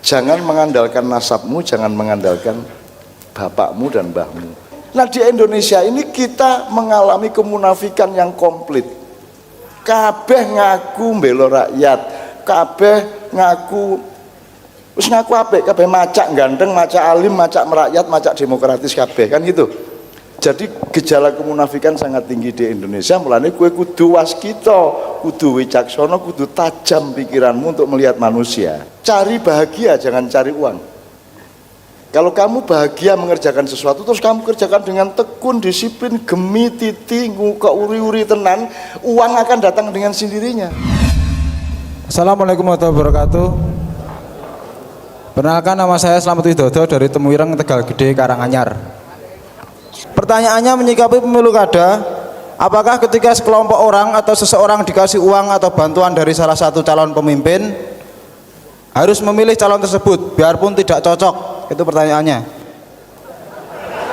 Jangan mengandalkan nasabmu, jangan mengandalkan bapakmu dan mbahmu. Nah, di Indonesia ini kita mengalami kemunafikan yang komplit. Kabeh ngaku mbela rakyat, kabeh ngaku wis ngaku apik, kabeh macak ganteng, macak alim, macak merakyat, macak demokratis kabeh, kan gitu. Jadi gejala kemunafikan sangat tinggi di Indonesia. Mulane kowe kudu waskita, kudu wicaksana, kudu tajam pikiranmu untuk melihat manusia. Cari bahagia, jangan cari uang. Kalau kamu bahagia mengerjakan sesuatu, terus kamu kerjakan dengan tekun, disiplin, gemi, titi, nguka uri-uri tenan, uang akan datang dengan sendirinya. Assalamualaikum warahmatullahi wabarakatuh. Perkenalkan, nama saya Slamet Widodo dari Temuireng, Tegal Gede, Karanganyar. Pertanyaannya, menyikapi pemilu kada, apakah ketika sekelompok orang atau seseorang dikasih uang atau bantuan dari salah satu calon pemimpin harus memilih calon tersebut biarpun tidak cocok? Itu pertanyaannya.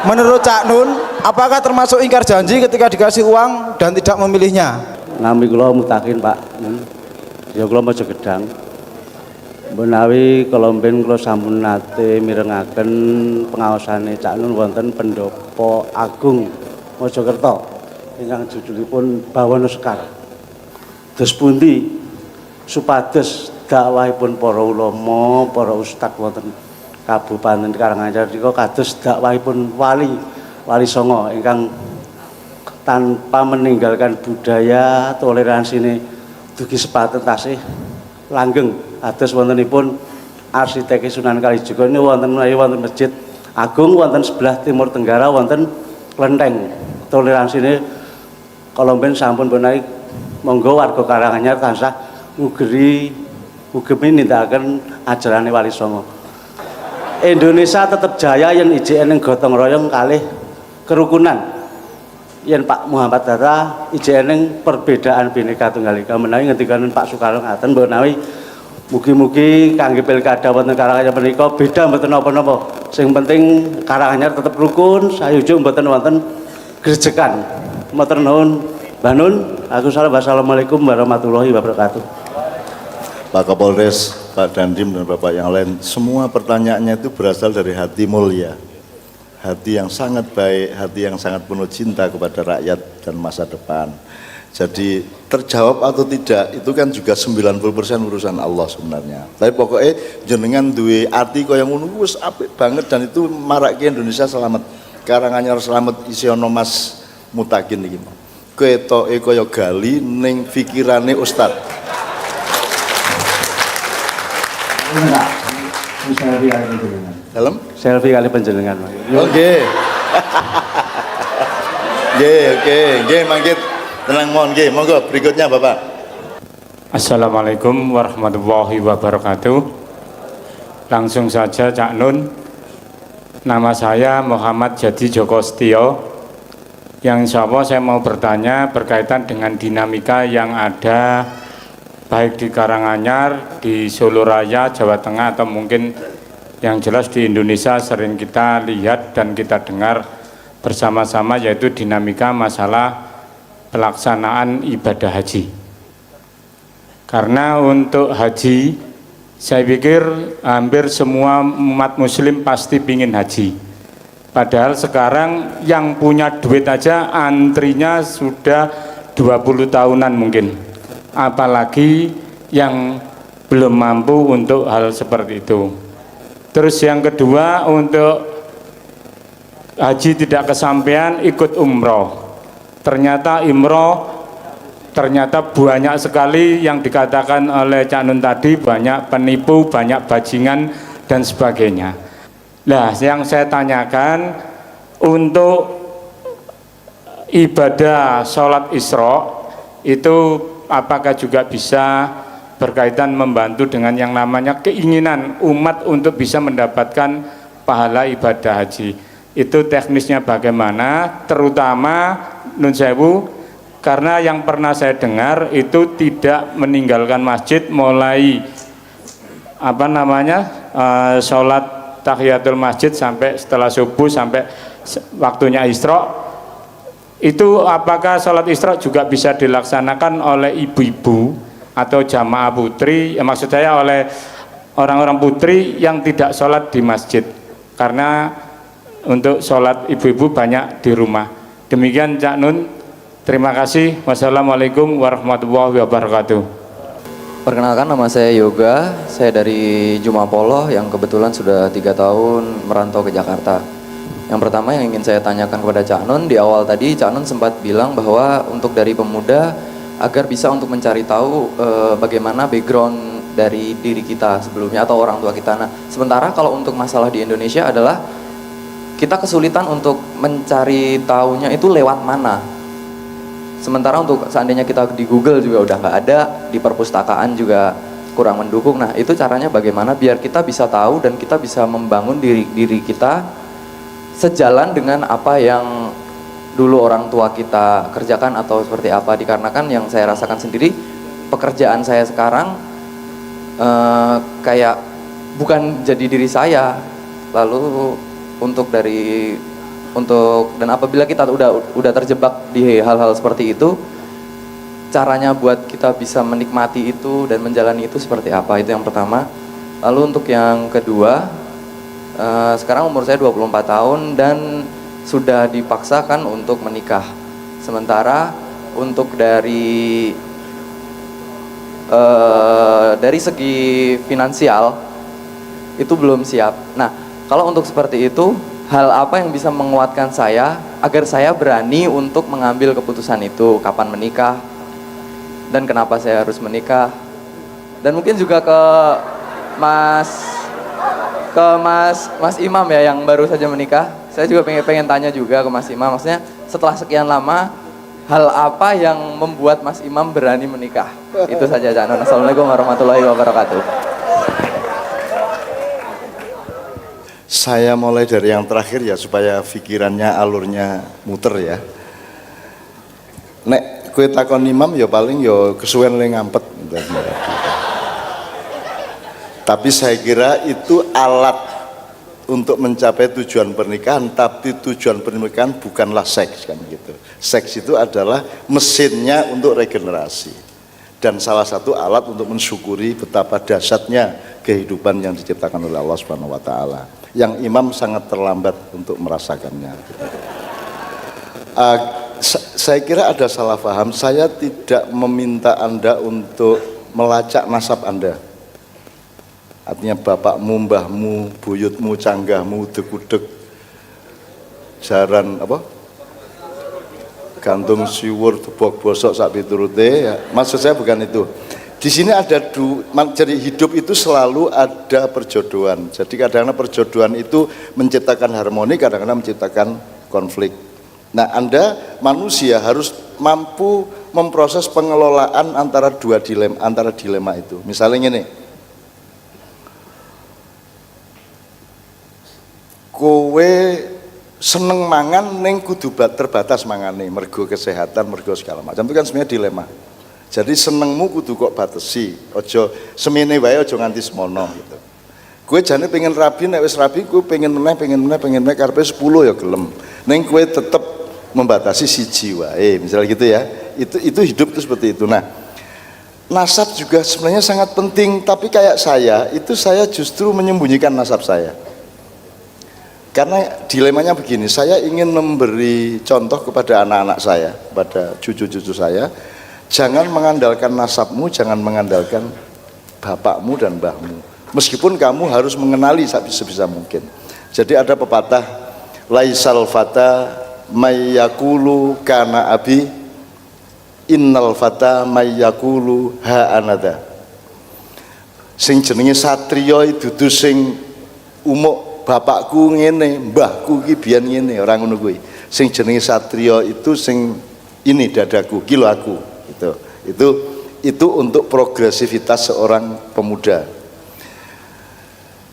Menurut Cak Nun, apakah termasuk ingkar janji ketika dikasih uang dan tidak memilihnya? Nami kula mutakin Pak, ya kula maca gedang. Menawi kelomben kula sampun nate mirengaken pengaosane Cak Nun wonten Pendopo Agung Mojokerto ingkang judulipun Bawana Sekar. Dos pundi supados dakwahipun para ulama, para ustad wonten Kabupaten Karanganyar nika kados dakwahipun Wali Songo ingkang tanpa meninggalkan budaya toleransine dugi sepaten tasih langgeng. Ados wontenipun arsitek Sunan Kalijaga ini wonten masjid agung wonten sebelah timur tenggara wonten klenteng. Toleransi ini kalomben sampun benahi monggo warga Karanganyar tansah ngugemi nindakaken ajarane Wali Songo. Indonesia tetap jaya yen ijek ning gotong royong kalih kerukunan. Yen Pak Muhammad Hatta ijek ning perbedaan Bhinneka Tunggal Ika menawi ngendikaken Pak Soekarno ngaten menawi mugi-mugi kangge pilkada wonten Karanganyar menika beda mboten napa-napa. Sing penting Karanganyar tetep rukun, sayujuk mboten wonten grejekan. Matur nuwun Mbah Nun. Wassalamualaikum warahmatullahi wabarakatuh. Pak Kapolres, Pak Dandim dan Bapak yang lain, semua pertanyaannya itu berasal dari hati mulia. Hati yang sangat baik, hati yang sangat penuh cinta kepada rakyat dan masa depan. Jadi terjawab atau tidak itu kan juga 90% urusan Allah sebenarnya. Tapi pokoknya jenengan duwe arti kaya ngono wis apik banget dan itu marake Indonesia selamat. Karanganyar selamat isi ono Mas Mutakin iki. Ketoke kaya gali ning pikirane ustad. Dalam Selfie kali panjenengan. Oke. Oke, mangkit. Tenang mohon, monggo berikutnya Bapak. Assalamualaikum warahmatullahi wabarakatuh. Langsung saja Cak Nun. Nama saya Muhammad Jadi Joko Setio. Yang insya Allah saya mau bertanya berkaitan dengan dinamika yang ada baik di Karanganyar, di Solo Raya, Jawa Tengah, atau mungkin yang jelas di Indonesia sering kita lihat dan kita dengar bersama-sama, yaitu dinamika masalah pelaksanaan ibadah haji. Karena untuk haji, saya pikir hampir semua umat muslim pasti ingin haji. Padahal sekarang yang punya duit aja antrinya sudah 20 tahunan mungkin. Apalagi yang belum mampu untuk hal seperti itu. Terus yang kedua, untuk haji tidak kesampaian ikut umroh. Ternyata banyak sekali yang dikatakan oleh Cak Nun tadi, banyak penipu, banyak bajingan dan sebagainya. Nah, yang saya tanyakan untuk ibadah sholat Isra itu apakah juga bisa berkaitan membantu dengan yang namanya keinginan umat untuk bisa mendapatkan pahala ibadah haji? Itu teknisnya bagaimana, terutama Nun Sewu, karena yang pernah saya dengar itu tidak meninggalkan masjid mulai sholat tahiyatul masjid sampai setelah subuh sampai waktunya Isra. Itu apakah sholat Isra juga bisa dilaksanakan oleh ibu-ibu atau jamaah putri, maksud saya oleh orang-orang putri yang tidak sholat di masjid, karena untuk sholat ibu-ibu banyak di rumah. Demikian Cak Nun, terima kasih. Wassalamualaikum warahmatullahi wabarakatuh. Perkenalkan, nama saya Yoga, saya dari Jumapolo yang kebetulan sudah 3 tahun merantau ke Jakarta. Yang pertama yang ingin saya tanyakan kepada Cak Nun, di awal tadi Cak Nun sempat bilang bahwa untuk dari pemuda agar bisa untuk mencari tahu bagaimana background dari diri kita sebelumnya atau orang tua kita. Nah, sementara kalau untuk masalah di Indonesia adalah kita kesulitan untuk mencari tahunya itu lewat mana. Sementara untuk seandainya kita di Google juga udah nggak ada, di perpustakaan juga kurang mendukung. Nah, itu caranya bagaimana biar kita bisa tahu dan kita bisa membangun diri kita sejalan dengan apa yang dulu orang tua kita kerjakan atau seperti apa. Dikarenakan yang saya rasakan sendiri, pekerjaan saya sekarang kayak bukan jadi diri saya. Lalu dan apabila kita udah terjebak di hal-hal seperti itu, caranya buat kita bisa menikmati itu dan menjalani itu seperti apa, itu yang pertama. Lalu untuk yang kedua, sekarang umur saya 24 tahun dan sudah dipaksakan untuk menikah. Sementara untuk dari segi finansial itu belum siap. Nah, kalau untuk seperti itu, hal apa yang bisa menguatkan saya agar saya berani untuk mengambil keputusan itu, kapan menikah dan kenapa saya harus menikah. Dan mungkin juga ke Mas Imam ya yang baru saja menikah. Saya juga pengen tanya juga ke Mas Imam, maksudnya setelah sekian lama, hal apa yang membuat Mas Imam berani menikah? Itu saja, Cak Nun. Assalamualaikum warahmatullahi wabarakatuh. Saya mulai dari yang terakhir ya, supaya pikirannya alurnya muter ya. Nek kue takon imam ya paling ya kesuwen le ngampet. Tapi saya kira itu alat untuk mencapai tujuan pernikahan, tapi tujuan pernikahan bukanlah seks kan gitu. Seks itu adalah mesinnya untuk regenerasi dan salah satu alat untuk mensyukuri betapa dahsyatnya kehidupan yang diciptakan oleh Allah Subhanahu wa taala. Yang imam sangat terlambat untuk merasakannya. Saya kira ada salah paham. Saya tidak meminta Anda untuk melacak nasab Anda. Artinya bapakmu, mbahmu, buyutmu, canggahmu, dekudek, jaran apa? Gantung siwur, tebok bosok sak piturute ya. Maksud saya bukan itu. Di sini ada jadi hidup itu selalu ada perjodohan. Jadi kadang-kadang perjodohan itu menciptakan harmoni, kadang-kadang menciptakan konflik. Nah, Anda manusia harus mampu memproses pengelolaan antara dilema itu. Misalnya ini, kowe seneng mangan neng kudu terbatas mangane, mergo kesehatan, mergo segala macam. Itu kan sebenarnya dilema. Jadi senengmu kudu kok batesi, ojo semene wae, ojo nganti semono gitu. Gue jane pengen rabi, nek wis rabi gue pengen meneh karepe 10 ya gelem. Ning gue tetep membatasi siji wae, misalnya gitu ya. Itu hidup itu seperti itu. Nah, nasab juga sebenarnya sangat penting, tapi kayak saya justru menyembunyikan nasab saya. Karena dilemanya begini, saya ingin memberi contoh kepada anak-anak saya, kepada cucu-cucu saya. Jangan mengandalkan nasabmu, jangan mengandalkan bapakmu dan mbahmu. Meskipun kamu harus mengenali sebisa mungkin. Jadi ada pepatah, laisal fata mayyakulu kana abi, innal fata mayyakulu ha anada. Sing jenenge satriya dudu sing umuk bapakku ngene, mbahku ki biyen ngene, ora ngono kuwi. Sing jenenge satriya itu sing ini dadaku, ki lho aku. Itu untuk progresivitas seorang pemuda.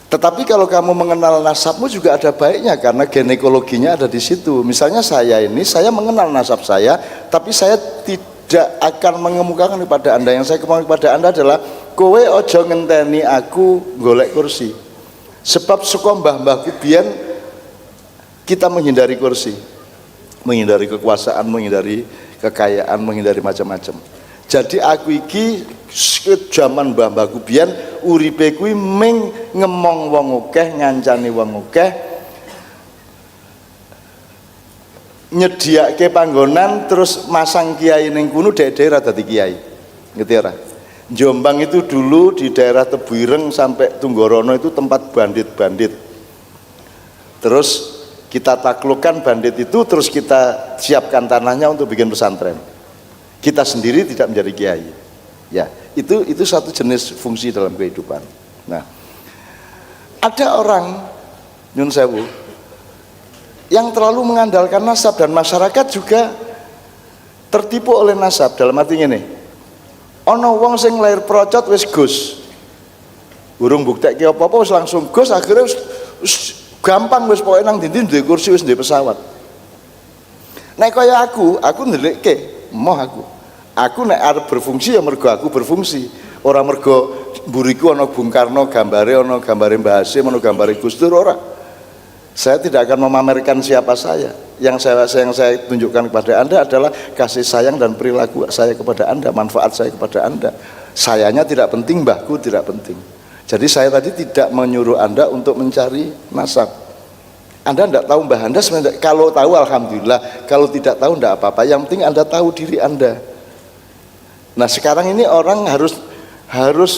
Tetapi kalau kamu mengenal nasabmu juga ada baiknya, karena ginekologinya ada di situ. Misalnya saya mengenal nasab saya, tapi saya tidak akan mengemukakan kepada Anda. Yang saya kemukakan kepada Anda adalah kowe ojo ngenteni aku golek kursi. Sebab saka mbah-mbahku biyen kita menghindari kursi, menghindari kekuasaan, menghindari kekayaan, menghindari macam-macam. Jadi aku iki zaman mbah-mbahku biyen uripe kuwi ming ngemong wong akeh, ngancani wong akeh, nyediake panggonan terus masang kiai ning kono daerah dadi kiai. Ngerti ora? Jombang itu dulu di daerah Tebuireng sampai Tunggorono itu tempat bandit-bandit. Terus kita taklukkan bandit itu, terus kita siapkan tanahnya untuk bikin pesantren. Kita sendiri tidak menjadi kiai. Ya, itu satu jenis fungsi dalam kehidupan. Nah, ada orang nyun sewu yang terlalu mengandalkan nasab dan masyarakat juga tertipu oleh nasab. Dalam arti ini, ono wong sing lahir procot wis Gus, urung buktekke apa-apa wis langsung Gus, akhirnya wis gampang wis pokoke nang ndi duwe kursi wis duwe pesawat. Nek kaya aku ndelikke moh aku nek arep berfungsi ya mergo aku berfungsi, ora mergo mburiku ana Bung Karno gambare, ana gambare Mbah Hasyim, ana gambare Gus Dur, ora. Saya tidak akan memamerkan siapa saya. Yang saya tunjukkan kepada Anda adalah kasih sayang dan perilaku saya kepada Anda, manfaat saya kepada Anda. Sayanya tidak penting, mbahku tidak penting. Jadi saya tadi tidak menyuruh Anda untuk mencari nasab. Anda tidak tahu mbah Anda sebenarnya. Kalau tahu alhamdulillah, kalau tidak tahu tidak apa-apa. Yang penting Anda tahu diri Anda. Nah sekarang ini orang harus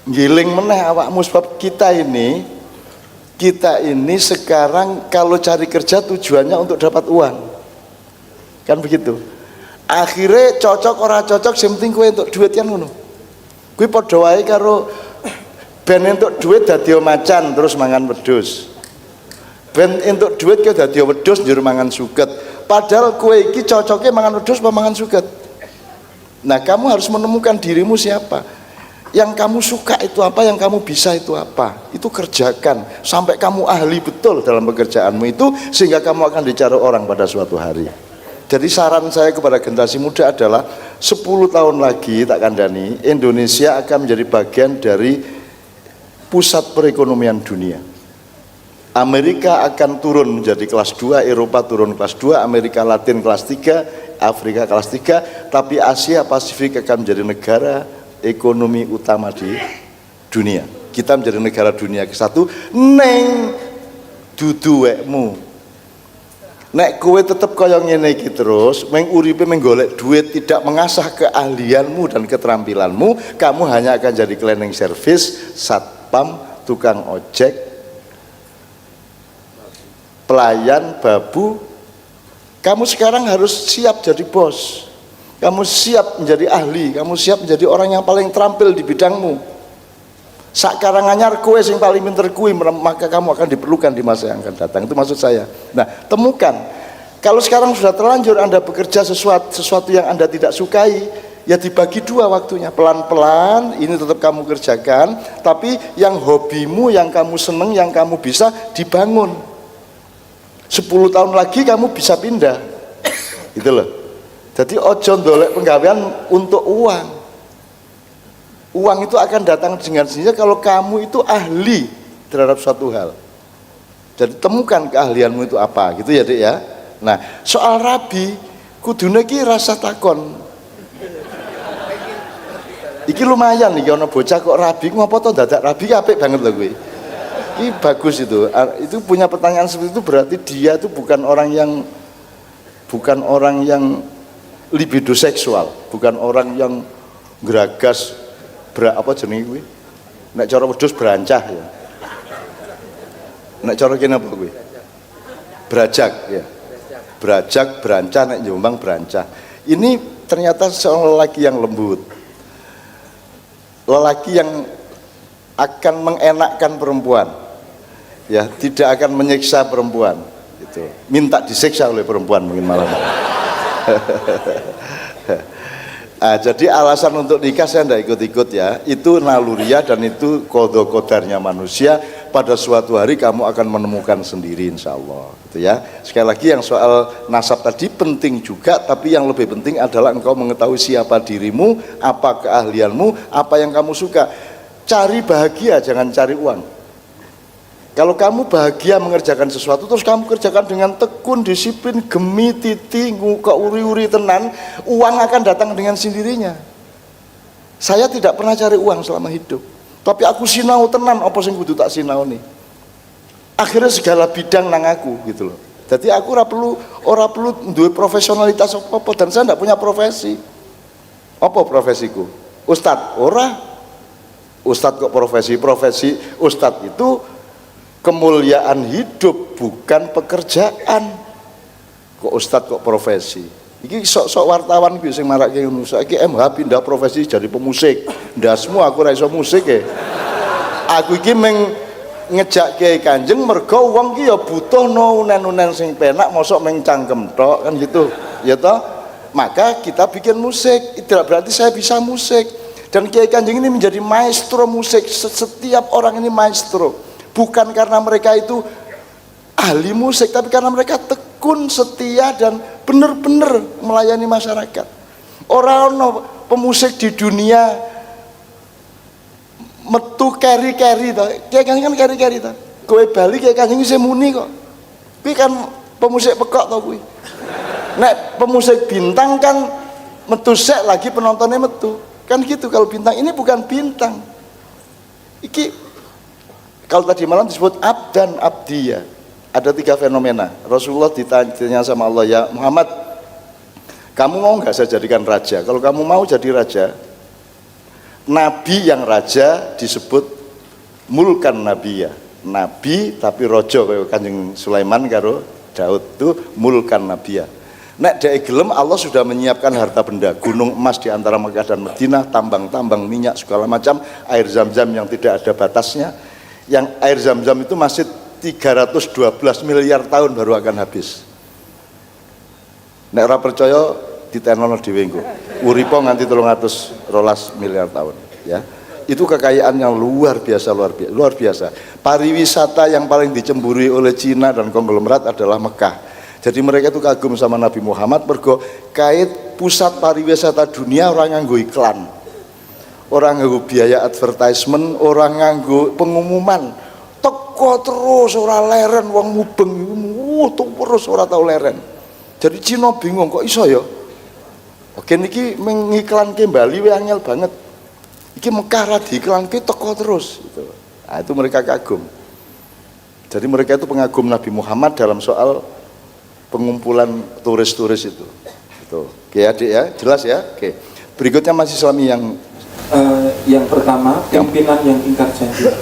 giling meneh awakmu, sebab kita ini sekarang kalau cari kerja tujuannya untuk dapat uang, kan begitu. Akhirnya cocok ora cocok, sing penting kowe entuk duit kan ngono. Kuwi padha wae karo ben entuk duit dadi macan terus mangan wedhus. Ben entuk duit kowe dadi wedhus njur mangan suket. Padahal kowe iki cocoke mangan wedhus apa mangan suket. Nah, kamu harus menemukan dirimu siapa. Yang kamu suka itu apa, yang kamu bisa itu apa. Itu kerjakan sampai kamu ahli betul dalam pekerjaanmu itu, sehingga kamu akan dicari orang pada suatu hari. Jadi saran saya kepada generasi muda adalah 10 tahun lagi tak kandani, Indonesia akan menjadi bagian dari pusat perekonomian dunia. Amerika akan turun menjadi kelas 2, Eropa turun kelas 2, Amerika Latin kelas 3, Afrika kelas 3, tapi Asia Pasifik akan menjadi negara ekonomi utama di dunia. Kita menjadi negara dunia ke-1 neng dudu wekmu. Nek kowe tetep kaya ngene iki terus, meng uripe menggolek duit, tidak mengasah keahlianmu dan keterampilanmu, kamu hanya akan jadi cleaning service, satpam, tukang ojek, pelayan, babu. Kamu sekarang harus siap jadi bos. Kamu siap menjadi ahli, kamu siap menjadi orang yang paling terampil di bidangmu. Sak Karanganyar kowe sing paling pinter kuwi, maka kamu akan diperlukan di masa yang akan datang. Itu maksud saya. Nah, temukan. Kalau sekarang sudah terlanjur Anda bekerja sesuatu yang Anda tidak sukai, ya dibagi dua waktunya. Pelan-pelan ini tetap kamu kerjakan, tapi yang hobimu, yang kamu seneng, yang kamu bisa dibangun. 10 tahun lagi kamu bisa pindah. Gitu loh. Jadi ojo ndolek penggawean untuk uang. Uang itu akan datang dengan sendirinya kalau kamu itu ahli terhadap suatu hal. Jadi temukan keahlianmu itu apa, gitu ya Dek ya. Nah, soal rabi, kudune iki rasa takon. Iki lumayan nih, ono bocah kok rabi, ngopo to dadak rabi, apik banget loh gue. Ini bagus itu. Itu punya pertanyaan seperti itu berarti dia itu bukan orang yang libido seksual, bukan orang yang geragas apa jenenge kuwi? Nek cara wedhus brancah ya. Nek cara kene apa kuwi? Brajak ya. Brajak, brancah, nek Jombang brancah. Ini ternyata seorang lelaki yang lembut. Lelaki yang akan mengenakkan perempuan. Ya, tidak akan menyiksa perempuan. Itu. Minta disiksa oleh perempuan mungkin malah. Nah, jadi alasan untuk nikah saya tidak ikut-ikut ya. Itu naluriah dan itu qada-qadarnya manusia. Pada suatu hari kamu akan menemukan sendiri insya Allah gitu ya. Sekali lagi yang soal nasab tadi penting juga, tapi yang lebih penting adalah engkau mengetahui siapa dirimu, apa keahlianmu, apa yang kamu suka. Cari bahagia, jangan cari uang. Kalau kamu bahagia mengerjakan sesuatu, terus kamu kerjakan dengan tekun, disiplin, gemi, titi, uri-uri tenan, uang akan datang dengan sendirinya. Saya tidak pernah cari uang selama hidup. Tapi aku sinau tenan apa sing kudu tak sinaoni. Akhirnya segala bidang nang aku gitu loh. Jadi aku ora perlu duwe profesionalitas apa-apa dan saya tidak punya profesi. Apa profesiku? Ustadz, ora. Ustadz kok profesi? Profesi ustadz itu kemuliaan hidup, bukan pekerjaan. Kok ustadz kok profesi? Iki sok-sok wartawan kuwi sing marake ngono. Saiki MH pindah profesi jadi pemusik. Ndasmu aku ora iso musik e. Aku iki ngejak Kiai Kanjeng mergo wong ki ya butuh unen-unen sing penak, mosok meng cangkem tok kan gitu. Ya toh? Maka kita bikin musik. Tidak berarti saya bisa musik. Dan Kiai Kanjeng ini menjadi maestro musik. Setiap orang ini maestro. Bukan karena mereka itu ahli musik, tapi karena mereka tekun, setia, dan benar-benar melayani masyarakat. Orang pemusik di dunia metu keri-keri toh. Kiai Kanjeng kan keri-keri toh. Kowe bali Kiai Kanjeng isih muni kok. Kuwi kan pemusik pekok toh kuwi. Nek pemusik bintang kan metu sek lagi penontonnya metu. Kan gitu kalau bintang. Ini bukan bintang. Iki kalau tadi malam disebut abdan abdiyah. Ada 3 fenomena. Rasulullah ditanya sama Allah, ya Muhammad, kamu mau nggak saya jadikan raja? Kalau kamu mau jadi raja, nabi yang raja disebut mulkan nabiyah. Nabi tapi rojo kayak Kanjeng Sulaiman karo Daud itu mulkan nabiyah. Nek dek gelem Allah sudah menyiapkan harta benda, gunung emas di antara Mekah dan Madinah, tambang-tambang minyak segala macam, air zam-zam yang tidak ada batasnya. Yang air zam-zam itu masih 312 miliar tahun baru akan habis. Nek ora percaya ditenono dhewe engko. Uripo nganti 312 miliar tahun, ya. Itu kekayaan yang luar biasa. Pariwisata yang paling dicemburi oleh Cina dan konglomerat adalah Mekah. Jadi mereka itu kagum sama Nabi Muhammad mergo kait pusat pariwisata dunia orang nganggo iklan. Orang nganggo biaya advertisement, orang nganggo pengumuman. Teko terus ora leren wong mubeng terus ora tau leren. Jadi Cina bingung kok iso ya. Oke niki mengiklanke Bali wae angel banget. Iki Mekah ra diiklanke teko terus gitu. Nah, itu mereka kagum. Jadi mereka itu pengagum Nabi Muhammad dalam soal pengumpulan turis-turis itu. Gitu. Oke adik ya, jelas ya. Oke. Berikutnya masih suami yang pertama, pimpinan yang ingkar janji.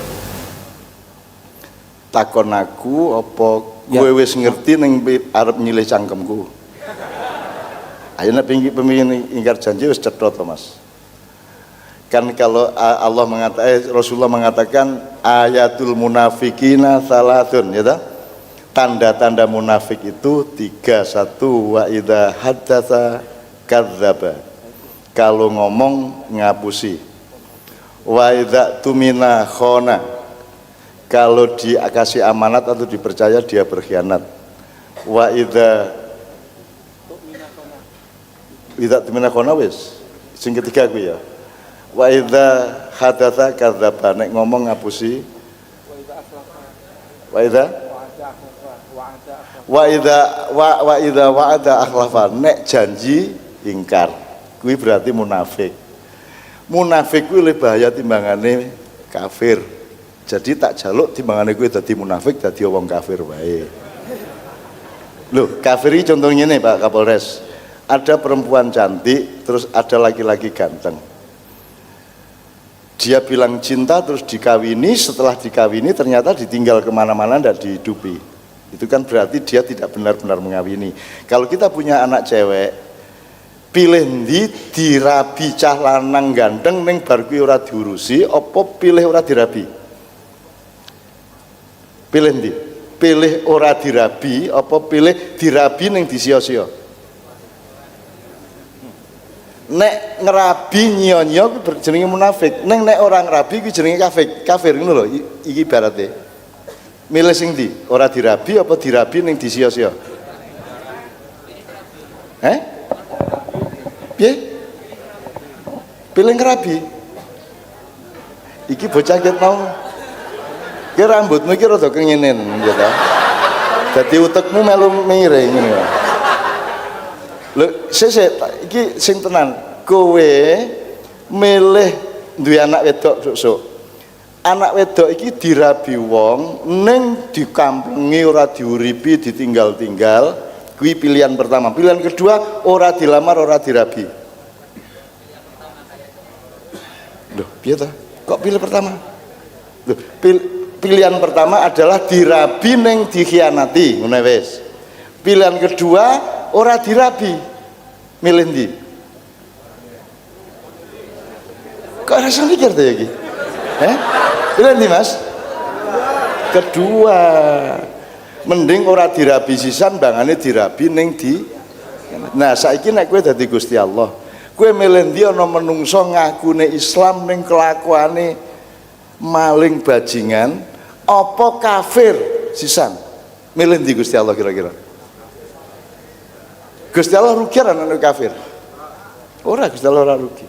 Takon aku apa Ya. kowe wis ngerti ning arep nyilih cangkemku. Ayo nek pemimpin ingkar janji wis cetha to Mas. Kan kalau Allah Rasulullah mengatakan ayatul munafikina salatun, ya toh? Tanda-tanda munafik itu 3. 1 wa idza haddatsa kadzdzaba. Kalau ngomong ngapusi. Wa idza tumina khona. Kalau dikasih amanat atau dipercaya dia berkhianat. Wa idza tumina khona wis. Sing ketiga kuwi ya. Wa idza hadatsa kadzdzaba. Nek ngomong ngapusi. Wa idza wa'ada akhlafa. Nek janji ingkar. Kuwi berarti munafik. Munafik kuwi lebih bahaya timbangane kafir. Jadi tak jaluk timbangane kuwi dadi munafik, dadi wong kafir wae. Loh, kafir iki contohnya nih Pak Kapolres. Ada perempuan cantik, terus ada laki-laki ganteng. Dia bilang cinta terus dikawini, setelah dikawini ternyata ditinggal kemana-mana tidak dihidupi. Itu kan berarti dia tidak benar-benar mengawini. Kalau kita punya anak cewek, pilih dirabi cah lanang ganteng ning bar kuwi ora diurusi, apa pilih ora dirabi? Pilih ndi? Pilih ora dirabi, apa pilih dirabi ning disia-sia? Nek ngerabi nyonya kuwi jenenge munafik. Nek orang ngerabi kuwi jenenge kafir ngono lho. Iki ibarate. Milih sing ndi? Ora dirabi apa dirabi ning disia-sia? Piye? Pilih ngerabi. Iki bocah ket mau. Ki rambutmu iki rada kengenen ya ta. Dadi utekmu melu miring ngene lho. Lho, iki sing tenan. Kowe milih duwe anak wedok sok. Anak wedok iki dirabi wong ning dikampungi ora diuripi ditinggal-tinggal, kuwi pilihan pertama. Pilihan kedua ora dilamar ora dirabi. Loh, piye ta? Kok pilih pertama? Loh, pilihan pertama adalah dirabi ning dikhianati, ngono wis. Pilihan kedua ora dirabi. Milih ndi? Kok rasa mikir ta iki? Pilih ndi, Mas? Kedua. Mending ora dirabi sisan bangane dirabi ning di. Nah, saiki nek kowe dadi Gusti Allah, kowe milih ndi ana menungso ngakune Islam ning kelakuane maling bajingan apa kafir sisan? Milih ndi Gusti Allah kira-kira? Gusti Allah rugi ana kafir? Ora, Gusti Allah ora rugi.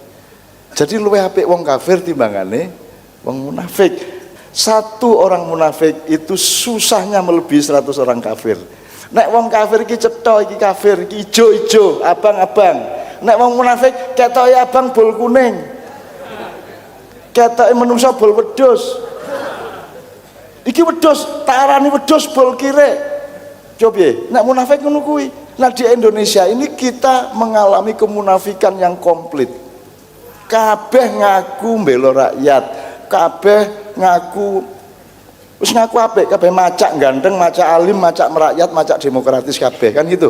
Jadi luwih apik wong kafir timbangane wong munafik. Satu orang munafik itu susahnya melebihi 100 orang kafir. Nek wong kafir iki cetha iki kafir, iki ijo-ijo, abang-abang. Nek wong munafik ketoke abang bol kuning. Ketoke menungso bol wedhus. Iki wedhus, tak arani wedhus bol kirek. Coba piye? Nek munafik ngono kuwi. Nah di Indonesia ini kita mengalami kemunafikan yang komplit. Kabeh ngaku mbela rakyat, kabeh ngaku wis ngaku apik, kabeh macak ganteng, macak alim, macak merakyat, macak demokratis kabeh kan gitu.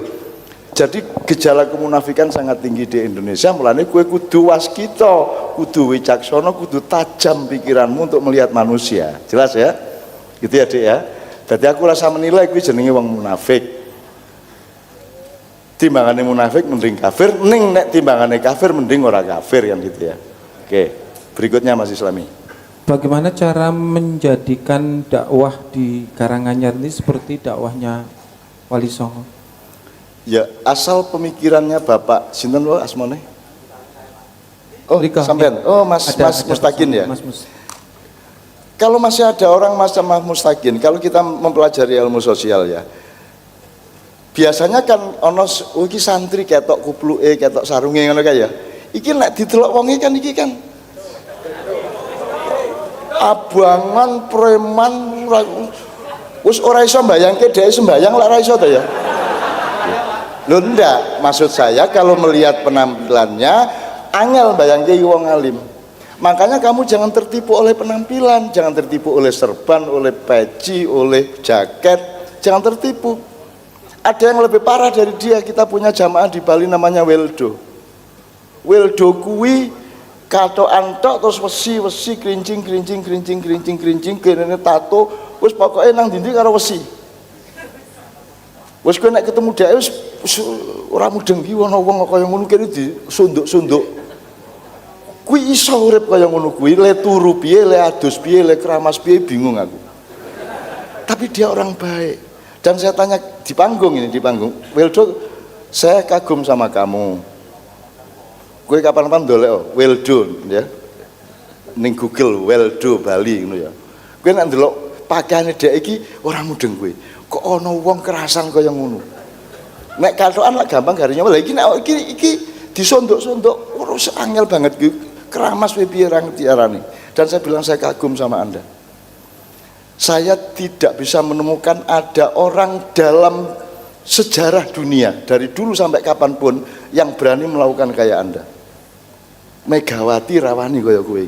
Jadi gejala kemunafikan sangat tinggi di Indonesia. Mulane kowe kudu waskita, kudu wicaksana, kudu tajam pikiranmu untuk melihat manusia. Jelas ya? Gitu ya, Dik ya. Jadi aku rasa menilai kuwi jenenge wong munafik. Timbangane munafik mending kafir, ning nek timbangane kafir mending ora kafir kan gitu ya. Oke, berikutnya Mas Islami. Bagaimana cara menjadikan dakwah di Karanganyar ini seperti dakwahnya Wali Songo? Ya, asal pemikirannya Bapak sinten wae asmane? Oh, Rika, sampean. Oh, Mas Mustaqin ya. Mas Kalau masih ada orang Mas Mustaqin, kalau kita mempelajari ilmu sosial ya. Biasanya kan ono iki santri ketok kupluke, ketok sarunge ngono kae ya. Iki nek didelok wong kan iki kan abangan preman wis ora iso mbayangke dhek sembayang lek ora iso ta ya. Lho ndak, maksud saya kalau melihat penampilannya angel mbayangke wong alim. Makanya kamu jangan tertipu oleh penampilan, jangan tertipu oleh serban, oleh peci, oleh jaket, jangan tertipu. Ada yang lebih parah dari dia. Kita punya jamaah di Bali namanya Weldo. Weldo kuwi katokan tok terus wesi krincing kene tato wis pokoke nang dindi karo wesi. Wis kowe nek ketemu dhek wis ora mudeng ki ana wong kaya ngono kene disunduk-sunduk. Kuwi iso urip kaya ngono kuwi, le turu piye, le adus piye, le keramas piye bingung aku. Tapi dia orang baik. Dan saya tanya di panggung, Weldo, saya kagum sama kamu. Gue kapan-kapan dolek Weldo ya. Ning Google Weldo Bali ngono ya. Gue nek ndelok pakaiane dhek iki ora mudeng kowe. Kok ana wong kerasan kaya ngono. Nek katokan lak gampang garinya lha iki nek iki disondok-sondok ora angel banget gue. Keramas piye ra ngerti arane. Dan saya bilang saya kagum sama Anda. Saya tidak bisa menemukan ada orang dalam sejarah dunia dari dulu sampai kapanpun yang berani melakukan kayak Anda. Megawati rawani kaya kowe.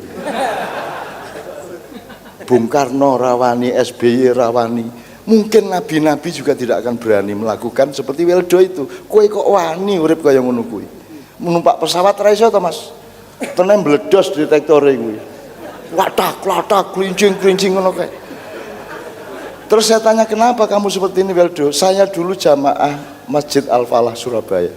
Bung Karno rawani, SBY rawani. Mungkin nabi-nabi juga tidak akan berani melakukan seperti Weldo itu. Kowe kok wani urip kaya ngono kuwi. Menumpak pesawat ra iso to, Mas? Tenan bledos detektore kuwi. Latak, klincing ngono kae. Terus saya tanya, kenapa kamu seperti ini Weldo? Saya dulu jamaah Masjid Al-Falah Surabaya.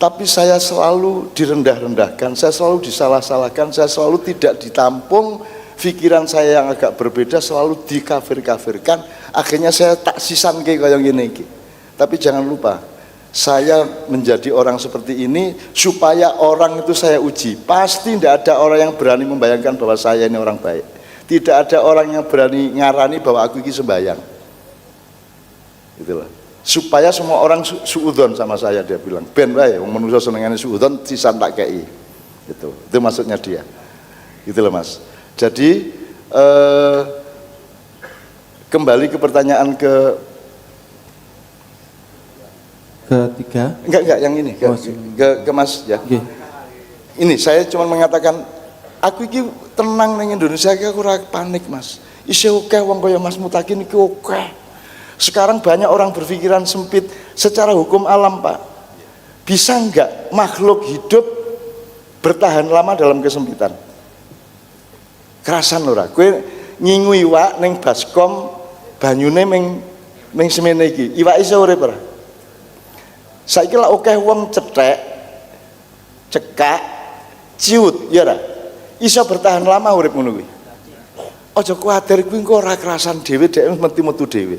Tapi saya selalu direndah-rendahkan, saya selalu disalah-salahkan, saya selalu tidak ditampung. Pikiran saya yang agak berbeda selalu dikafir-kafirkan. Akhirnya saya tak sisanke kaya ngene iki. Tapi jangan lupa, saya menjadi orang seperti ini supaya orang itu saya uji. Pasti tidak ada orang yang berani membayangkan bahwa saya ini orang baik. Tidak ada orang yang berani ngarani bahwa aku ini sembahyang. Itulah. Supaya semua orang suudzon sama saya, dia bilang, ben wae wong manusa senengane suudzon sisan tak kei. Itu maksudnya dia. Gitu loh Mas. Jadi kembali ke pertanyaan ketiga. enggak yang ini ke Mas ya. Okay. Ini saya cuma mengatakan aku iki tenang ning Indonesia iki aku ora panik Mas. Isih akeh wong kaya Mas Mutakin iki akeh. Sekarang banyak orang berpikiran sempit secara hukum alam Pak. Bisa enggak makhluk hidup bertahan lama dalam kesempitan? Kerasan ora? Kowe ngingu iwak ning baskom banyune ming semene iki. Iwak iso urip ora? Saiki lak akeh wong cethek, cekak, ciut, ya ora? Iso bertahan lama urip ngono kuwi. Aja kuwatir kuwi engko ora kerasan dhewe dhek mesti-metu dhewe.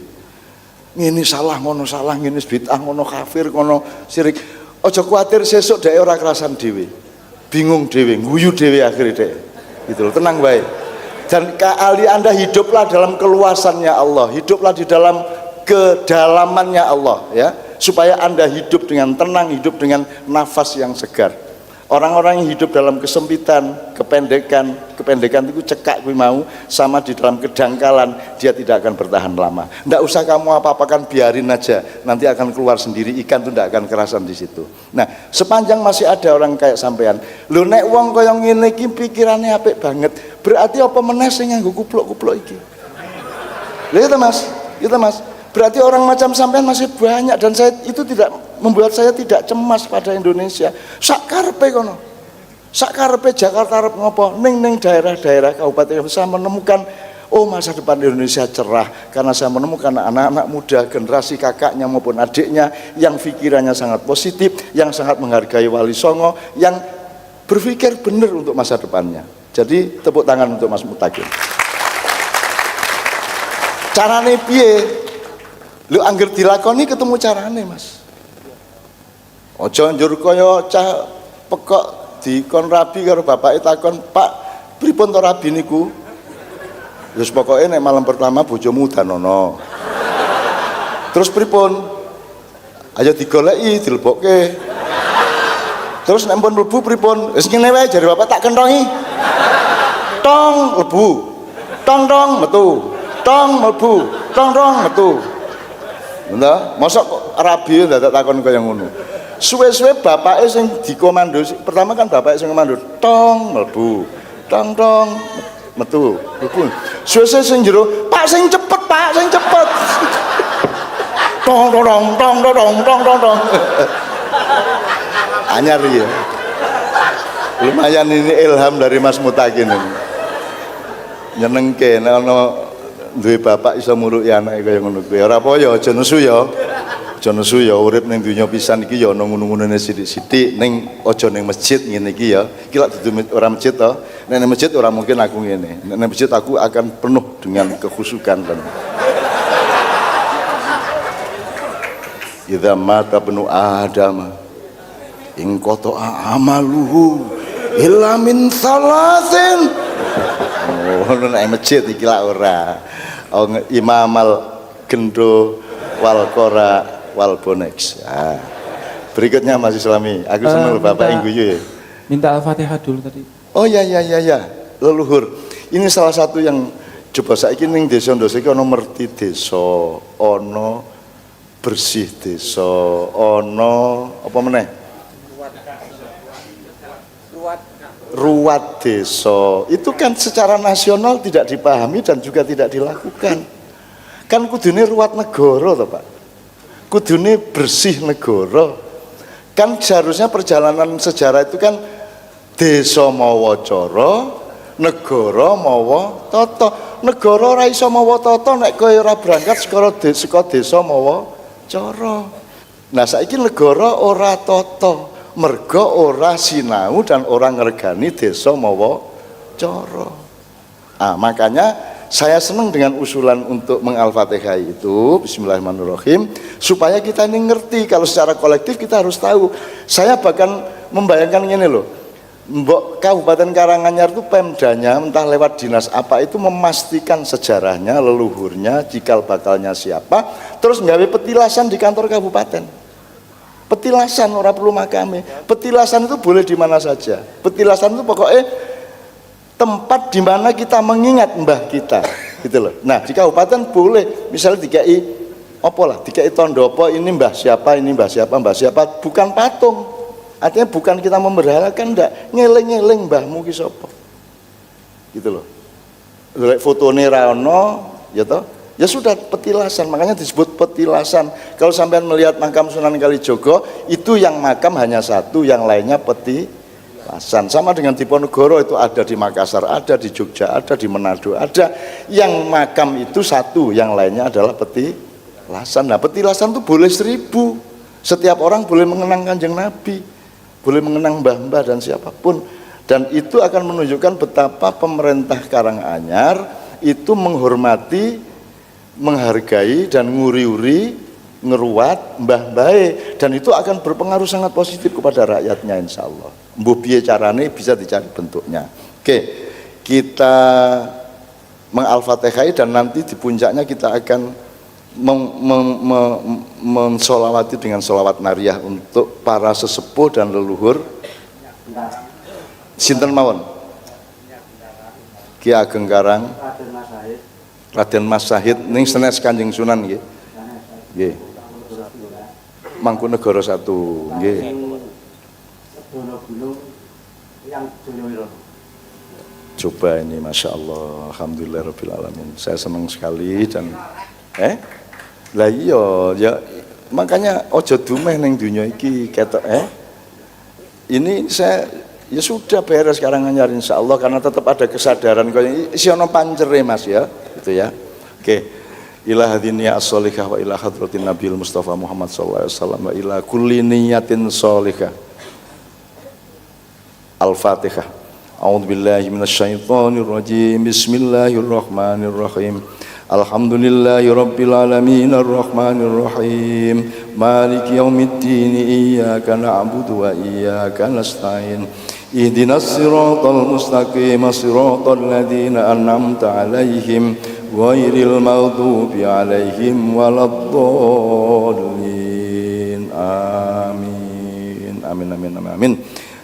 Ngene salah ngono salah, ngene bid'ah ngono kafir ngono syirik. Aja kuwatir sesuk dhek ora kerasan dhewe. Bingung dhewe, guyu dhewe akhire dhek. Gitu loh, tenang baik. Dan kali Anda hiduplah dalam keluasannya Allah, hiduplah di dalam kedalamannya Allah ya, supaya Anda hidup dengan tenang, hidup dengan nafas yang segar. Orang-orang yang hidup dalam kesempitan, kependekan itu cekak gue mau sama di dalam kedangkalan, dia tidak akan bertahan lama. Nggak usah kamu apa-apakan, biarin aja, nanti akan keluar sendiri, ikan tuh nggak akan kerasan di situ. Nah, sepanjang masih ada orang kayak sampean, lu nek wong kaya ngene iki pikirannya apik banget, berarti apa meneh sing nganggo kupluk-kupluk iki? Lha itu Mas. Berarti orang macam sampean masih banyak, dan saya itu tidak membuat saya tidak cemas pada Indonesia. Sak karepe kono. Sak karepe Jakarta arep ngopo? Ning daerah-daerah kabupaten saya menemukan masa depan Indonesia cerah karena saya menemukan anak-anak muda generasi kakaknya maupun adiknya yang pikirannya sangat positif, yang sangat menghargai Wali Songo, yang berpikir benar untuk masa depannya. Jadi tepuk tangan untuk Mas Mutakin. Carane piye? Lu angger dilakoni ketemu carane Mas. Aja njur kaya cah pekok dikon rabi karo bapake takon, "Pak, pripun to rabi niku?" Wis pokoke nek malam pertama bojomu danono. Terus pripun? Ayo digoleki, dilebokke. Terus nek pun mlebu pripun? Wis ngene wae jare bapak tak kentongi. Tong mlebu. Tong metu. Tong mlebu. Tong metu. Entah, mosok kok rabi ndak takon kaya ngono. Suwe-suwe bapake sing dikomando, pertama kan bapake sing komando, tong mlebu. Tong metu. Suwe-suwe sing jero, Pak sing cepet, Pak sing cepet. Tong. Anyar ya. Lumayan ini ilham dari Mas Mutakin ini. Nyenengke nek ana duwe bapak iso muruki anake kaya ngono kuwi. Ora apa ya aja nesu ya. Aja nesu ya, urip ning donya pisan iki ya ana ngono-ngonone sithik-sithik, ning aja ning masjid ngene iki ya. Iki lak dudu ora masjid to. Nek ning masjid ora mungkin aku ngene. Nek ning masjid aku akan penuh dengan kekhusyukan dan Idza mata ibnu Adam in qata'a amaluhu illa min salasin. Ngono nek masjid iki lak ora. Imamal gendo wal qora wal bonex. Berikutnya Mas Islami, aku seneng Bapak yang guyu ya. Minta Al-Fatihah dulu tadi. Oh ya, leluhur. Ini salah satu yang coba saiki ning desa-desa iki ana merti desa, ana bersih desa, ana apa meneh? Ruwat desa. Itu kan secara nasional tidak dipahami dan juga tidak dilakukan. Kan kudune ruwat negara toh Pak. Kudune bersih negara. Kan seharusnya perjalanan sejarah itu kan desa mawa cara, negara mawa tata. Negara ora iso mawa tata nek kowe ora berangkat saka desa mawa cara. Nah saiki negara ora tata, merga ora sinau dan orang ngregani desa mawa cara. Makanya saya senang dengan usulan untuk mengal-Fatihah itu, bismillahirrahmanirrahim, supaya kita ini ngerti kalau secara kolektif kita harus tahu. Saya bahkan membayangkan gini loh, Mbok Kabupaten Karanganyar itu Pemdanya entah lewat dinas apa itu memastikan sejarahnya, leluhurnya, cikal bakalnya siapa, terus nggawe petilasan di kantor kabupaten. Petilasan ora perlu makame. Petilasan itu boleh di mana saja. Petilasan itu pokoknya tempat di mana kita mengingat mbah kita, gitu loh. Nah, di kabupaten boleh, misalnya dikai apa lah, dikai tondopo, ini mbah siapa, mbah siapa, bukan patung. Artinya bukan kita memberhalakan, ndak, ngeleng-ngeleng mbahmu ki sapa. Gitu loh. Lek fotone ra ono, ya toh? Ya sudah, petilasan, makanya disebut petilasan. Kalau sampean melihat makam Sunan Kalijogo, itu yang makam hanya satu, yang lainnya petilasan. Sama dengan Diponegoro, itu ada di Makassar, ada di Jogja, ada di Manado, ada. Yang makam itu satu, yang lainnya adalah petilasan. Nah, petilasan itu boleh 1000. Setiap orang boleh mengenang Kanjeng Nabi, boleh mengenang mbah-mbah dan siapapun. Dan itu akan menunjukkan betapa pemerintah Karanganyar itu menghormati, menghargai dan nguri-uri, ngeruat mbah bae, dan itu akan berpengaruh sangat positif kepada rakyatnya insya Allah. Mbuh piye carane bisa dicari bentuknya. Oke, kita mengal-fatihai dan nanti di puncaknya kita akan mensolawati dengan solawat nariyah untuk para sesepuh dan leluhur. Sinten mawon? Ki Ageng Karang Raden Mas Sahid ning senes Kanjeng Sunan nggih. Nggih. Mangkunegara 1 nggih. Coba ini Masya Allah, Alhamdulillahirabbil alamin. Saya senang sekali dan lah iya ya, makanya ojo dumeh ning dunya iki ketok ini saya ya sudah beres Karanganyar insya Allah, karena tetap ada kesadaran kok isi ono pancere Mas ya, gitu ya. Oke, ila hadiniya as-solihah wa ila hadratin Nabil Mustafa Muhammad sallallahu alaihi wasallam wa ila kulli niyatin solihah. Al-Fatihah. A'udzubillahi minasyaitonir rajim. Bismillahirrahmanirrahim. Alhamdulillahi rabbil alamin arrahmanir rahim maliki yaumiddin iyyaka na'budu wa iyyaka nasta'in ihdinas siratal mustaqim siratal ladzina an'amta 'alaihim ghairil maghdubi 'alaihim waladdallin. Amin. Amin amin amin amin.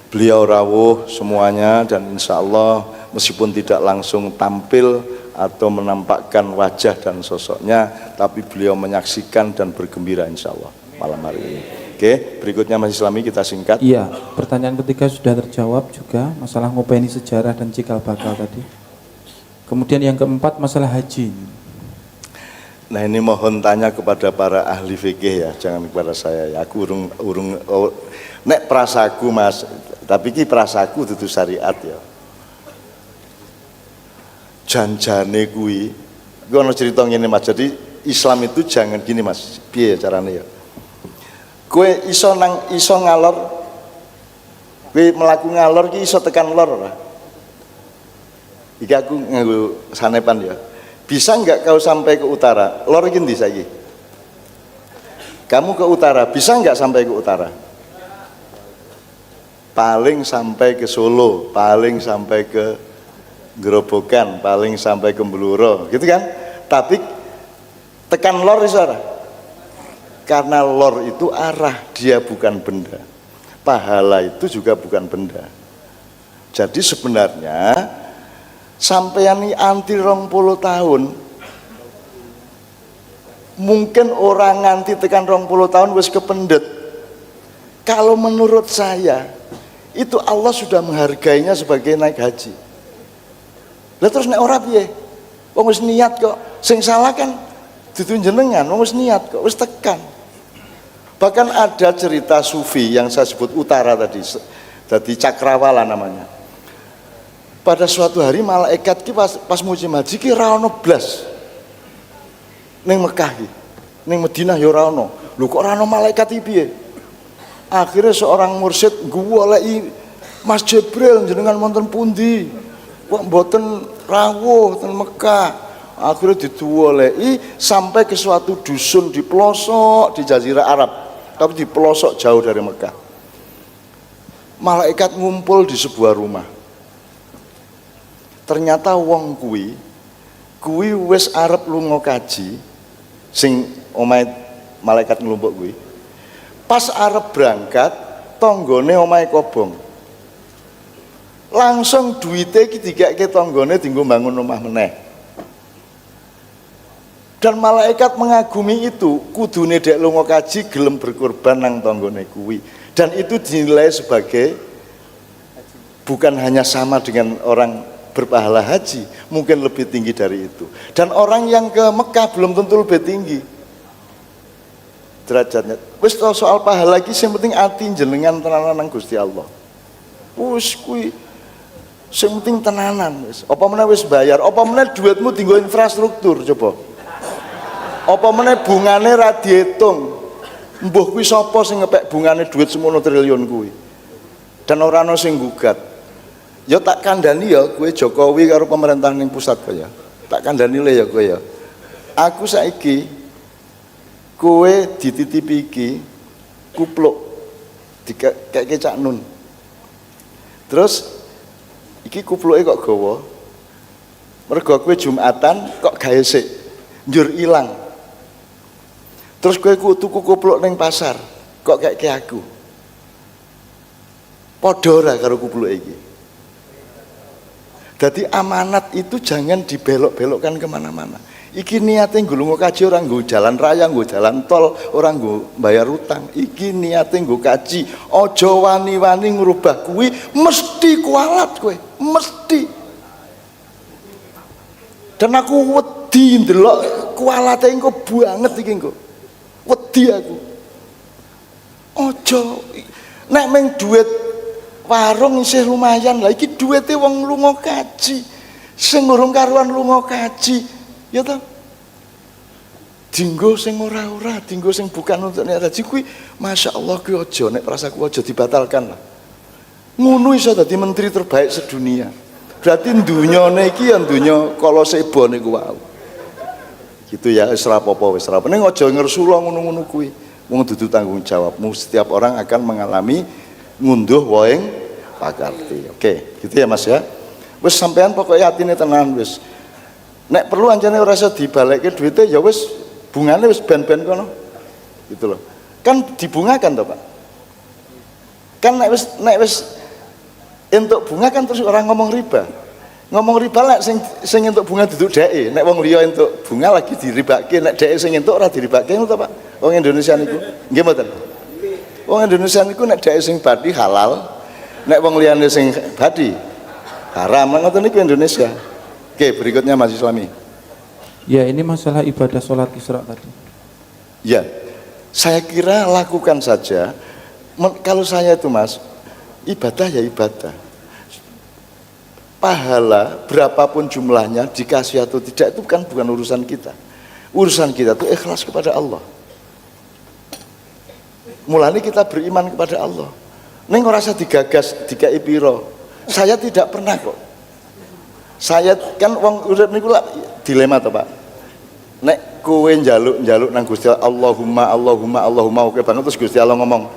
Beliau rawuh semuanya dan insya Allah meskipun tidak langsung tampil atau menampakkan wajah dan sosoknya, tapi beliau menyaksikan dan bergembira insya Allah malam hari ini. Oke, berikutnya Mas Islami kita singkat. Iya, pertanyaan ketiga sudah terjawab juga, masalah ngopeni sejarah dan cikal bakal tadi. Kemudian yang keempat masalah haji. Nah ini mohon tanya kepada para ahli fikih ya, jangan kepada saya ya. Aku urung nek prasaku Mas, tapi ki prasaku dudu syariat ya. Janjane kuwi ono cerita ngene Mas. Jadi Islam itu jangan gini Mas. Piye carane ya? Kowe iso ngalor. Kowe mlaku ngalor ki iso tekan lor ora? Iki aku nganggo sanepan ya. Bisa enggak kau sampai ke utara? Lor iki ndi saiki? Kamu ke utara, bisa enggak sampai ke utara? Paling sampai ke Solo, paling sampai ke Gerobokan, paling sampai ke Bluro, gitu kan? Tapi tekan lor iso ora? Karena lor itu arah, dia bukan benda. Pahala itu juga bukan benda. Jadi sebenarnya sampeyan ini anti 20 tahun, mungkin orang nganti tekan 20 tahun wis kependet. Kalau menurut saya itu Allah sudah menghargainya sebagai naik haji. Lah terus nek ora piye? Wong wis niat kok. Sing salah kan dudu jenengan, wong wis niat kok, wis tekan. Bahkan ada cerita sufi yang saya sebut utara tadi, Cakrawala namanya. Pada suatu hari malaikat ki pas musim haji ki ra ono blas. Ning Mekah ki. Ning Madinah ya ora ono. Lho kok ora ono malaikat iki piye? Akhirnya seorang mursyid goleki Mas Jibril jenengan wonten pundi? Kok mboten rawuh ten Mekah. Akhirnya dituwoleki sampai ke suatu dusun di pelosok di Jazirah Arab, tapi di pelosok jauh dari Mekah. Malaikat ngumpul di sebuah rumah. Ternyata wong kuwi wis arep lunga kaji, sing omahe malaikat nglumpuk kuwi. Pas arep berangkat, tanggane omahe kobong. Langsung duite iki digekake tanggane dienggo bangun omah meneh. Dan malaikat mengagumi itu, kudune dek lunga kaji gelem berkorban nang tanggane kuwi. Dan itu dinilai sebagai bukan hanya sama dengan orang berpahala haji, mungkin lebih tinggi dari itu. Dan orang yang ke Mekah belum tentu lebih tinggi derajatnya. Wis soal pahala iki sing penting ati jenengan tenanan nang Gusti Allah. Wis kuwi sing penting tenanan wis. Apa meneh wis bayar, apa meneh duitmu dienggo infrastruktur coba. Apa meneh bungane ra diitung. Mbuh kuwi sapa sing ngepek bungane duit semono triliun kuwi. Dan ora ana sing gugat. Ya tak kandhani ya kowe Jokowi karo pemerintahan ning pusat kaya. Tak kandhani le ya kowe ya. Aku saiki kowe dititipi iki kupluk dikeke Cak Nun. Terus iki kupluke kok gawa. Mergo kowe Jumatan kok gawe sik njur ilang. Terus kowe tuku kupluk ning pasar kok keke aku. Padha ora karo kupluke iki. Jadi amanat itu jangan dibelok-belokkan kemana-mana. Iki niate nggo lunga kaji ora nggo jalan raya, nggo jalan tol, ora nggo bayar utang. Iki niate nggo kaji. Aja wani-wani ngrubah kuwi mesti kualat kowe, mesti. Dan aku wedi ndelok kualate engko banget iki engko. Wedi aku. Aja nek meng duit warung isih lumayan lah, iki duwite wong lunga kaji. Sing urung karuan lunga kaji. Ya toh, dinggo sing ora-ora, dinggo sing bukan untuk niat haji kuwi, masya Allah kuwi aja nek rasaku aja dibatalkan lah. Ngono iso dadi menteri terbaik sedunia. Berarti dunyane iki ya dunya kala sebo niku wae. Gitu ya, wis ora apa-apa, wis ora apa. Ning aja ngersula ngono-ngono kuwi. Wong dudu tanggung jawabmu. Setiap orang akan mengalami ngunduh waing pakarti. Oke, gitu ya Mas ya. Wis sampean pokoknya atine tenan wis. Nek perlu anjane ora iso dibalekke duite ya wis bungane wis ben-ben kono. Gitu loh. Kan dibungakan toh, Pak. Kan nek wis entuk bunga kan terus orang ngomong riba. Ngomong riba lek sing entuk bunga duduk dheke. Nek wong liya entuk bunga lagi diribake, nek dheke sing entuk ora diribake ngono to, Pak. Wong Indonesia niku. Nggih mboten. Wong Indonesia niku nek dheke sing badi halal, nek wong liyane sing badi haram. Ngoten niku Indonesia. Oke, berikutnya Mas Islami. Ya, ini masalah ibadah sholat Isra tadi. Ya, saya kira lakukan saja. Kalau saya itu Mas, ibadah ya ibadah. Pahala berapapun jumlahnya dikasih atau tidak itu bukan urusan kita. Urusan kita itu ikhlas kepada Allah. Mulanya kita beriman kepada Allah. Neng ora usah digagas, dikai piro. Saya tidak pernah kok. Saya kan wong urip niku dilema to, Pak. Nek kowe njaluk nang Gusti Allahumma oke banget terus Gusti Allah ngomong,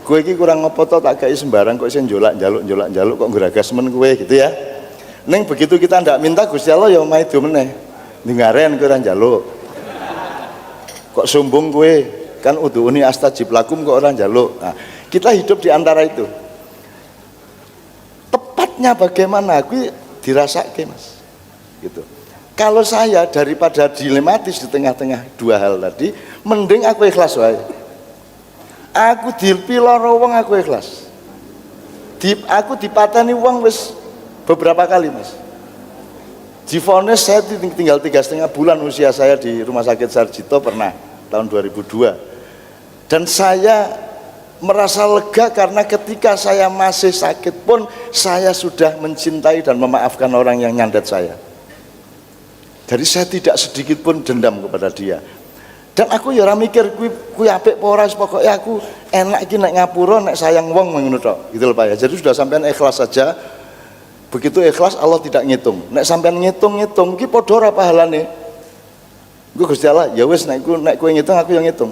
"Kowe iki kurang apa to tak gawe sembarang kok isih njaluk kok ngeragas men kowe," gitu ya. Ning begitu kita ndak minta Gusti Allah ya maido meneh. Ndengaren kowe ora njaluk. Kok sombong kowe? Kan udhuni astajib lakum kok ora njaluk. Nah, kita hidup di antara itu. Tepatnya bagaimana? Kuwi dirasake Mas, gitu. Kalau saya daripada dilematis di tengah-tengah dua hal tadi, mending aku ikhlas wae. Aku dipiloro wong aku ikhlas. Aku dipatani wong wis beberapa kali Mas. Divonis saya tinggal 3,5 bulan usia saya di Rumah Sakit Sarjito pernah tahun 2002. Dan saya merasa lega karena ketika saya masih sakit pun saya sudah mencintai dan memaafkan orang yang nyandet saya. Jadi saya tidak sedikit pun dendam kepada dia. Dan aku ya ora mikir kuwi apik apa ora, pokoke aku enak iki nek ngapura nek sayang wong ngono tok. Gitu lho Pak ya. Jadi sudah sampean ikhlas saja. Begitu ikhlas Allah tidak ngitung. Nek sampean ngitung-ngitung iki padha ora pahalane. Engko Gusti Allah ya wis nek kowe ngitung aku yang ngitung.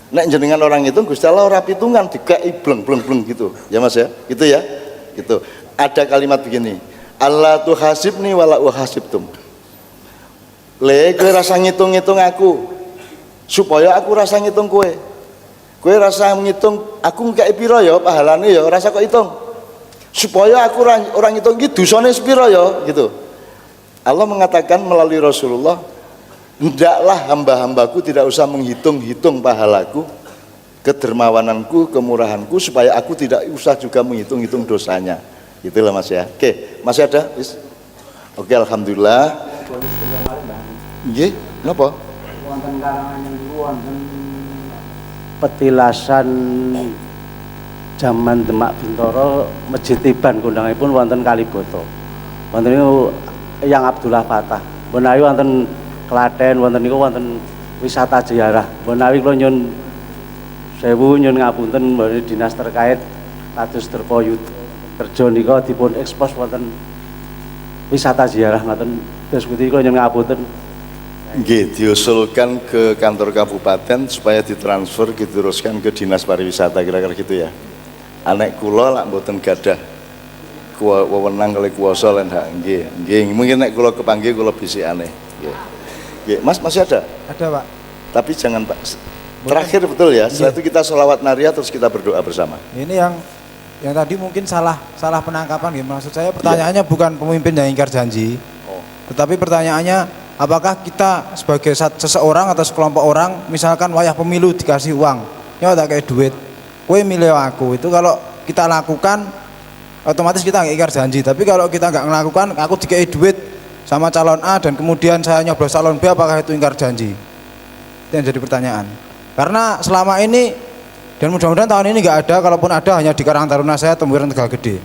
Nek jenengan orang itu Gusti Allah ora pitungan dikai bleng gitu. Ya Mas ya. Gitu ya. Gitu. Ada kalimat begini. Allah tuhasibni wala uhasibtum. Le kowe rasa ngitung-ngitung aku supaya aku rasa ngitung kowe. Kowe rasa ngitung aku ngekek piro ya pahalane ya, rasa kok hitung. Supaya aku orang hitung iki dosane sepiro ya gitu. Allah mengatakan melalui Rasulullah, hendaklah hamba-hambaku tidak usah menghitung-hitung pahalaku, kedermawananku, kemurahanku, supaya aku tidak usah juga menghitung-hitung dosanya. Itulah Mas ya. Oke, masih ada? Oke, alhamdulillah. Nggih, napa? Wonten karangan niku wonten petilasan zaman Demak Bintoro Masjid Tiban kondangipun wonten Kaliboto. Wonten niku Yang Abdullah Fatah. Menawi wonten Klaten wonten niku wonten wisata ziarah. Menawi kula nyun sewu nyun ngapunten menawi dinas terkait kados Derpa Yuda kerja nika dipun ekspos wonten wisata ziarah ngoten. Terus pundi kula nyun ngapunten. Nggih, diusulkan ke kantor kabupaten supaya ditransfer diteruskan ke dinas pariwisata kira-kira gitu ya. Anek kula lak mboten gadah wewenang kali kuwasa lan hak nggih. Mungkin nek kula kepanggih kula bisikane. Nggih. Nggih, Mas masih ada? Ada Pak. Tapi jangan Pak. Terakhir betul ya. Setelah itu kita sholawat naria terus kita berdoa bersama. Ini yang tadi mungkin salah penangkapan gitu. Maksud saya pertanyaannya bukan pemimpin yang ingkar janji. Tetapi pertanyaannya apakah kita sebagai seseorang atau sekelompok orang misalkan wayah pemilu dikasih uang, nyawa tak kayak duit, kue milih aku, itu kalau kita lakukan otomatis kita nggak ingkar janji. Tapi kalau kita nggak melakukan, aku dikasih duit sama calon A dan kemudian saya nyoblos calon B, apakah itu ingkar janji? Itu yang jadi pertanyaan. Karena selama ini dan mudah-mudahan tahun ini nggak ada, kalaupun ada hanya di Karang Taruna saya Tembuiran Tegal Gede.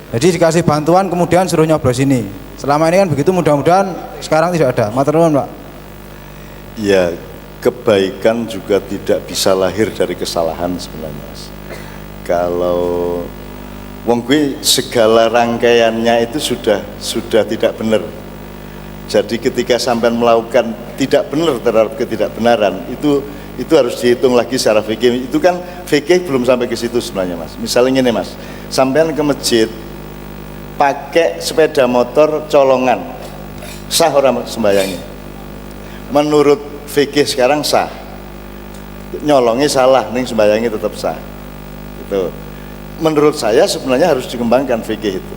Jadi dikasih bantuan kemudian suruh nyoblos ini. Selama ini kan begitu, mudah-mudahan sekarang tidak ada. Matur nuwun, Pak. Ya, kebaikan juga tidak bisa lahir dari kesalahan sebenarnya, Mas. Kalau wong kuwi segala rangkaiannya itu sudah tidak benar. Jadi ketika sampean melakukan tidak benar terhadap ketidakbenaran, itu harus dihitung lagi secara fikih. Itu kan fikih belum sampai ke situ sebenarnya, Mas. Misalnya ini, Mas, sampean ke masjid pakai sepeda motor colongan, sah orang sembayangnya? Menurut fikih sekarang sah. Nyolongnya salah, ning sembayangnya tetap sah. Itu. Menurut saya sebenarnya harus dikembangkan fikih itu.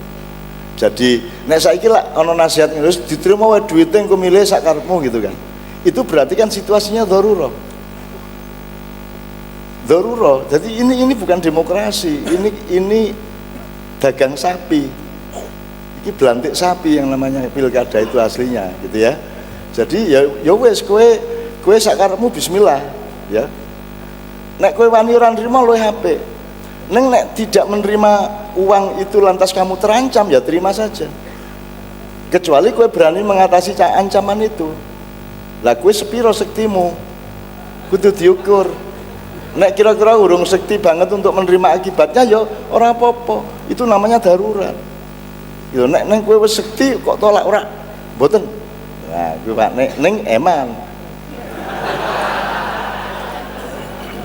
Jadi, nek saiki lak ana nasihat terus diterima wae duwite engko milih sak karepmu gitu kan. Itu berarti kan situasinya darurat. Darurat. Jadi ini bukan demokrasi. Ini dagang sapi. Ini belantik sapi yang namanya pilkada itu aslinya gitu ya. Jadi ya wes kowe sakarepmu bismillah ya. Nek kowe wani ora nrimo luwih apik. Neng nek tidak menerima uang itu lantas kamu terancam, ya terima saja. Kecuali kowe berani mengatasi ancaman itu. Lah kowe sepiro sektimu? Kudu diukur. Nek kira-kira urung sekti banget untuk menerima akibatnya ya ora apa-apa. Itu namanya darurat. Yo nek kowe wis sekti kok tolak ora? Mboten. Nah, kuwi Pak ning eman.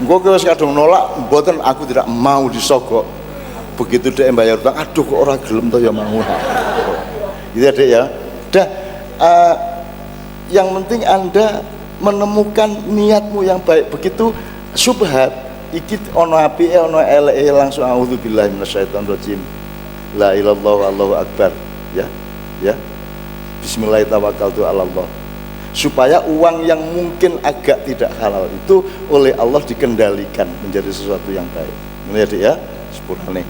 Engko kowe wis kadung nolak, mboten, aku tidak mau disogok. Begitu dhek bayar utang, aduh kok ora gelem to ya mau. Gitu ya, Dek ya. Dah yang penting Anda menemukan niatmu yang baik. Begitu syubhat iki ono apike ono eleke langsung auzubillahi minasyaitonirrajim. La ilallah Allahu akbar ya bismillahirrahmanirrahim, supaya uang yang mungkin agak tidak halal itu oleh Allah dikendalikan menjadi sesuatu yang baik. Ini ya, Dik ya, sepurane.